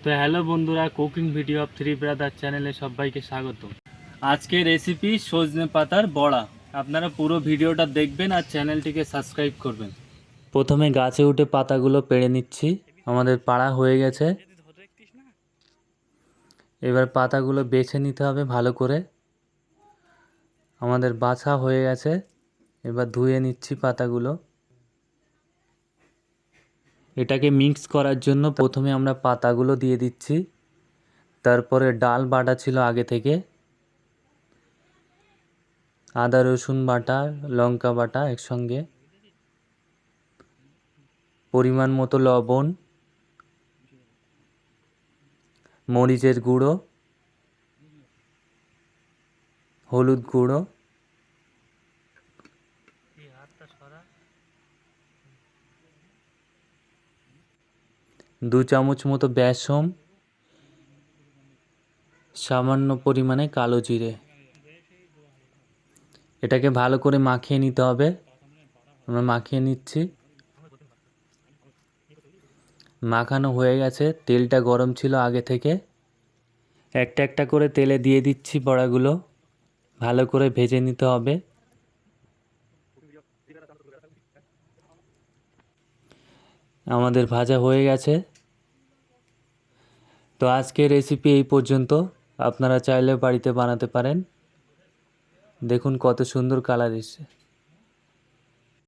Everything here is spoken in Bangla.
তো হ্যালো বন্ধুরা, cooking video of three brother চ্যানেলে সবাইকে স্বাগত। আজকে রেসিপি সজনে পাতার বড়া। আপনারা পুরো ভিডিওটা দেখবেন আর চ্যানেলটিকে সাবস্ক্রাইব করবেন। প্রথমে গাছে উঠে পাতাগুলো পেড়ে নিচ্ছি। আমাদের পাড়া হয়ে গেছে। এবার পাতাগুলো বেছে নিতে হবে ভালো করে। আমাদের বাছা হয়ে গেছে। এবার ধুয়ে নিচ্ছি পাতাগুলো। এটাকে মিক্স করার জন্য প্রথমে আমরা পাতাগুলো দিয়ে দিচ্ছি। তারপরে ডাল বাটা ছিল আগে থেকে, আদা রসুন বাটা, লঙ্কা বাটা একসঙ্গে, পরিমাণ মতো লবণ, মরিচের গুঁড়ো, হলুদ গুঁড়ো, দু চামচ মতো বেসন, সামান্য পরিমাণে কালো জিরে। এটাকে ভালো করে মাখিয়ে নিতে হবে। আমরা মাখিয়ে নিচ্ছি। মাখানো হয়ে গেছে। তেলটা গরম ছিল আগে থেকে। একটা একটা করে তেলে দিয়ে দিচ্ছি বড়াগুলো। ভালো করে ভেজে নিতে হবে। আমাদের ভাজা হয়ে গেছে। তো আজকের রেসিপি এই পর্যন্ত। আপনারা চাইলে বাড়িতে বানাতে পারেন। দেখুন কত সুন্দর কালার এসেছে।